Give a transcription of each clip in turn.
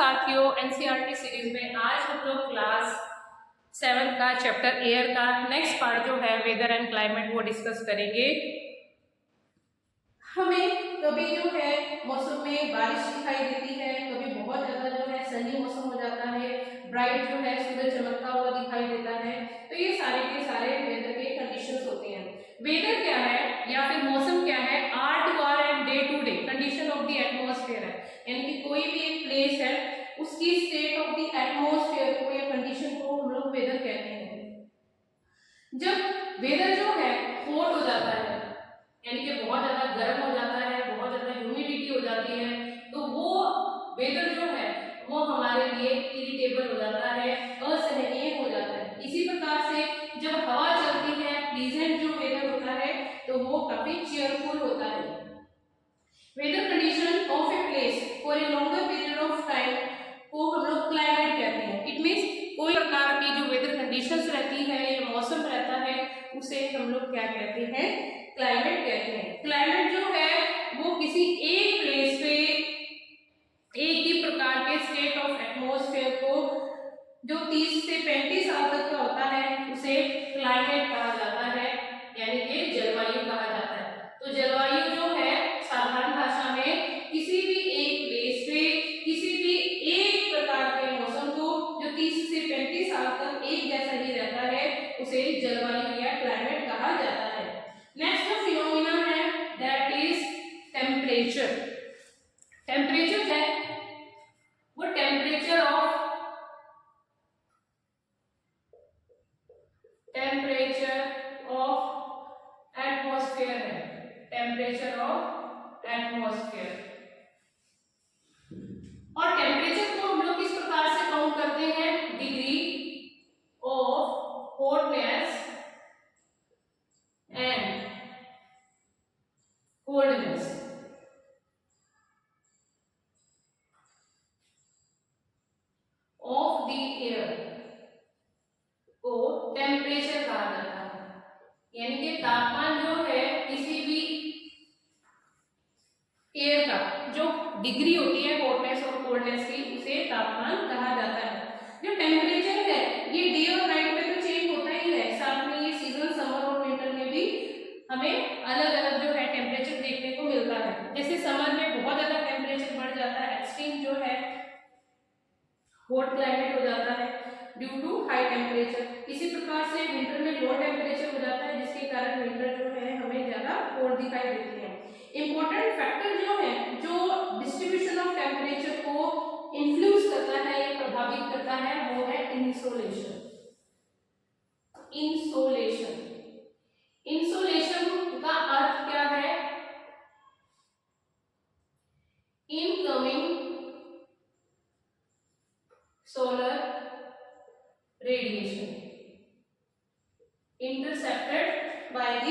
साथियों, NCERT series में आज हम लोग क्लास 7 का चैप्टर एयर का नेक्स्ट पार्ट जो है वेदर एंड क्लाइमेट वो डिस्कस करेंगे। हमें कभी जो है मौसम में बारिश दिखाई देती है, कभी बहुत ज्यादा जो है सनी मौसम हो जाता है, ब्राइट जो है सूरज चमकता हुआ दिखाई देता है। तो ये सारे के सारे वेदर के कंडीशंस होते हैं। वेदर क्या है या फिर मौसम क्या है, are to are and day to day condition of the atmosphere है, यानी कि कोई भी एक प्लेस है उसकी स्टेट ऑफ द एटमॉस्फेयर को या कंडीशन को हम लोग वेदर कहते हैं। जब वेदर जो है हॉट हो जाता है, यानी कि बहुत ज्यादा गर्म हो जाता है, बहुत ज्यादा ह्यूमिडिटी हो जाती है, तो वो वेदर जो है वो हमारे लिए इरिटेबल हो जाता है, असहनीय हो जाता है। इसी प्रकार से जब हवा चलती है, प्लीजेंट जो वेदर होता है, तो वो काफी चेयरफुल होता है। Weather condition of a place for a longer period of time को हम लोग क्लाइमेट कहते हैं। इट मींस कोई प्रकार की जो वेदर कंडीशंस रहती है या मौसम रहता है उसे हम लोग क्या कहते हैं, क्लाइमेट कहते हैं। क्लाइमेट जो है वो किसी एक प्लेस पे एक ही प्रकार के स्टेट ऑफ एटमॉस्फेयर को जो 30 से 35 साल तक का होता है उसे क्लाइमेट कहा जाता है, यानी कि जलवायु कहा जाता है। तो जलवायु जो है साधारण भाषा में किसी भी एक प्लेस पे किसी भी एक प्रकार के मौसम को जो 30 से 35 साल तक एक जैसा ही रहता है उसे जलवायु या क्लाइमेट कहा जाता है। नेक्स्ट जो फिनोमिना है दैट इज टेम्परेचर। टेम्परेचर है वो टेम्परेचर ऑफ एटमॉस्फेयर है, टेम्परेचर ऑफ एटमॉस्फेयर। और टेम्परेचर को हम लोग किस प्रकार से काउंट करते हैं, degree of hotness and coldness. Of the air को टेम्परेचर कहा जाता है, यानी कि तापमान जो है किसी भी एयर का जो डिग्री होती है हॉटनेस और कोल्डनेस की उसे तापमान कहा जाता है। जो टेम्परेचर है ये डे और नाइट में तो चेंज होता ही है, साथ में ये सीजन समर और विंटर में भी हमें अलग अलग जो है टेम्परेचर देखने को मिलता है। जैसे समर में बहुत ज्यादा टेम्परेचर बढ़ जाता है, एक्सट्रीम जो है हॉट क्लाइमेट हो जाता है ड्यू टू हाई टेम्परेचर। इसी प्रकार से विंटर में लो टेम्परेचर हो जाता है जिसके कारण विंटर जो है हमें ज्यादा कोल्ड दिखाई देती है। इंपॉर्टेंट फैक्टर जो है जो डिस्ट्रीब्यूशन ऑफ टेम्परेचर को इन्फ्लुएंस करता है या प्रभावित करता है वो है इंसोलेशन। इंसोलेशन इंसोलेशन का अर्थ क्या है, incoming solar radiation intercepted by the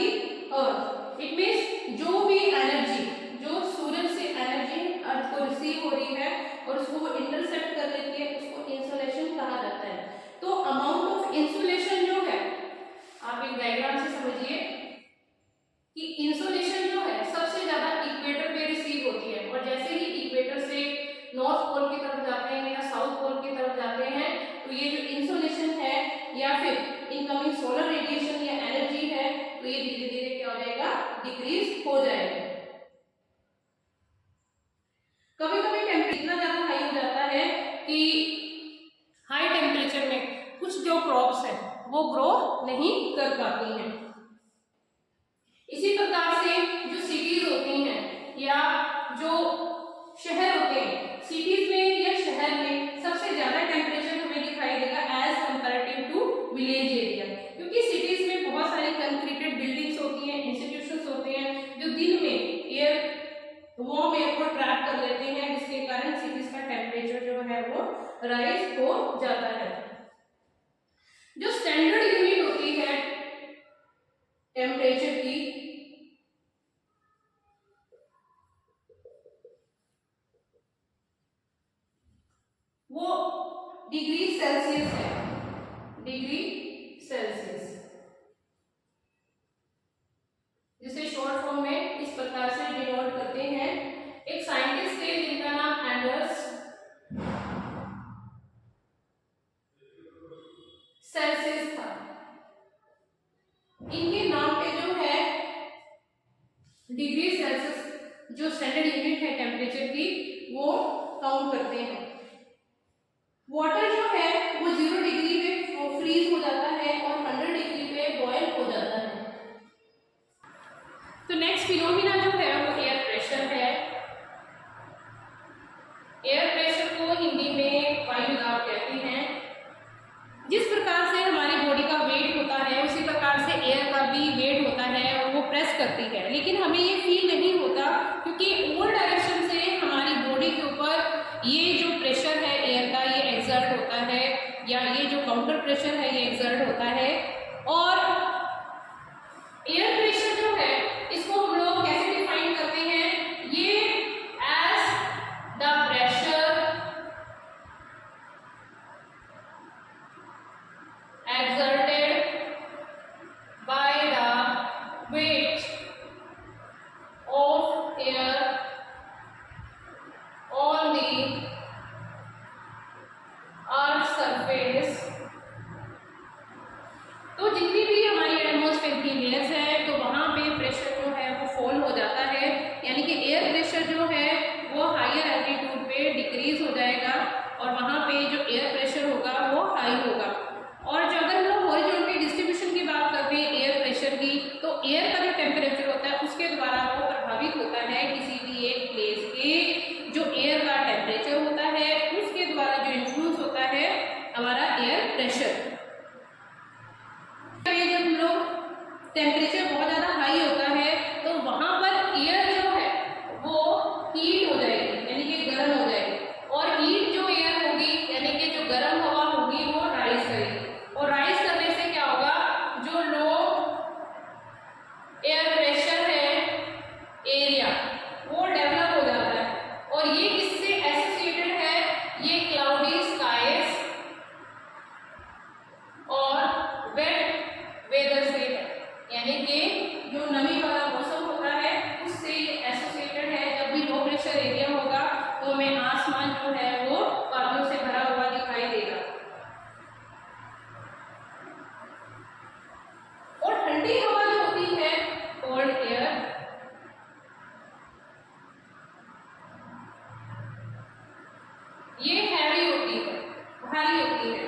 earth. It means जो भी एनर्जी जो सूरज से एनर्जी अर्थ को रिसीव हो रही है और उसको वो इंटरसेप्ट कर लेती है उसको इंसोलेशन कहा जाता है। तो अमाउंट ऑफ इंसोलेशन जो है आप एक डायग्राम से समझिए कि इंसोलेशन जो है सबसे ज्यादा इक्वेटर पे रिसीव होती है, और जैसे ही इक्वेटर से नॉर्थ पोल की तरफ जाते हैं या साउथ पोल की तरफ जाते हैं तो ये जो इंसोलेशन है या फिर इनकमिंग सोलर रेडिएशन या एनर्जी है तो ये धीरे धीरे क्या हो जाएगा, डिक्रीज हो जाएगा। कभी कभी टेम्परेचर इतना ज्यादा हाई हो जाता है कि हाई टेम्परेचर में कुछ जो क्रॉप्स है वो ग्रो नहीं कर पाती हैं। इसी प्रकार से जो सिटीज होती हैं या जो शहर होते हैं, सिटीज में या शहर में सबसे ज्यादा टेम्परेचर हमें दिखाई देगा as comparative to village area, क्योंकि सिटीज में बहुत सारी कंक्रीटेड बिल्डिंग्स होती हैं, इंस्टीट्यूशंस होते हैं जो दिन में वार्म एयर को ट्रैप कर लेते हैं जिसके कारण सिटीज का टेम्परेचर जो है वो राइज हो जाता है। जो स्टैंडर्ड यूनिट होती है टेम्परेचर की वो डिग्री सेल्सियस है, डिग्री सेल्सियस, जिसे शॉर्ट फॉर्म में इस प्रकार से डिनोट करते हैं। एक साइंटिस्ट थे जिनका नाम एंडर्स सेल्सियस था। इनके नाम पे जो है डिग्री सेल्सियस जो स्टैंडर्ड यूनिट है टेम्परेचर की वो काउंट करते हैं। वाटर जो है वो 0 डिग्री पे फ्रीज हो जाता है और 100 डिग्री पे बॉयल हो जाता है। तो नेक्स्ट फिनोमिना जो है वो एयर प्रेशर है। एयर प्रेशर को हिंदी में वायु दाब कहते हैं। जिस प्रकार से हमारी बॉडी का वेट होता है उसी प्रकार से एयर का भी वेट होता है और वो प्रेस करती है, लेकिन हमें ये फील नहीं होता क्योंकि ऑल डायरेक्शन से हमारी बॉडी के ऊपर ये जो प्रेशर है एयर का ये एक्सर्ट होता है, या ये जो काउंटर प्रेशर है ये एक्सर्ट होता है। और एयर प्रेशर जो है इसको हम लोग कैसे डिफाइन करते हैं, ये as the pressure exerted by the weight of air on the earth's surface। तो जितनी भी हमारी एटमॉस्फेयर की लेयर्स है तो वहाँ पे प्रेशर जो है वो फॉल हो जाता है, यानी कि एयर प्रेशर जो है वो हायर एल्टीट्यूड पे डिक्रीज हो जाएगा और वहाँ पे जो एयर प्रेशर होगा वो हाई होगा। और जो अगर हम लोग हॉरिजॉन्टल डिस्ट्रीब्यूशन की बात करते हैं एयर प्रेशर की, तो एयर का जो टेम्परेचर होता है उसके द्वारा वो प्रभावित होता है किसी भी एक प्लेस के जो एयर का टेम्परेचर होता है उसके द्वारा जो इन्फ्लुएंस होता है हमारा एयर प्रेशर। जब हम लोग टेम्परेचर बहुत ज़्यादा हाई होता है तो वहाँ पर एयर जो है वो हीट हो जाएगी, यानी कि गर्म हो जाएगी, और हीट जो एयर होगी यानी कि जो गर्म हवा होगी वो राइज करेगी, और राइज करने से क्या होगा, जो लो एयर प्रेशर है एरिया वो डेवलप हो जाता है। और ये किससे एसोसिएटेड है, ये क्लाउडी स्काइज और वेट वेदर से है, यानी कि जो नमी वाला मौसम होता है उससे ये एसोसिएटेड है। जब भी लो प्रेशर एरिया होगा तो हमें आसमान जो है वो बादलों से भरा हुआ दिखाई देगा। और ठंडी हवा जो होती है कोल्ड एयर, ये हैवी होती है, भारी होती है,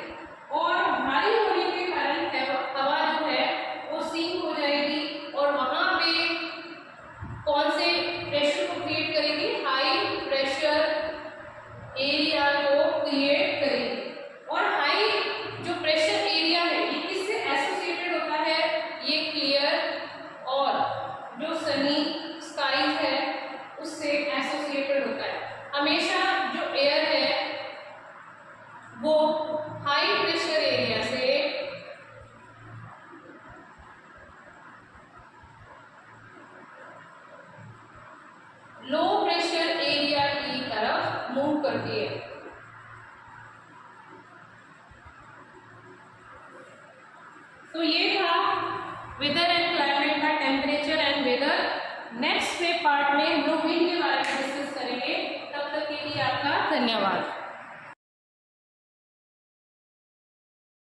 और भारी होने के कारण हवा जो है वो सिंक हो जाएगी और वहां पे कौन से प्रेशर को क्रिएट करेगी, हाई प्रेशर एरिया को क्रिएट करेगी। और हाई जो प्रेशर एरिया है ये किससे एसोसिएटेड होता है, ये क्लियर और जो सनी स्काइज है उससे एसोसिएटेड होता है। हमेशा जो एयर है वो हाई प्रेशर एरिया से लो प्रेशर एरिया की तरफ मूव करती है। तो ये था वेदर एंड क्लाइमेट का temperature and weather. Next part में हम लोग विंड के बारे में डिस्कस करेंगे। तब तक के लिए आपका धन्यवाद।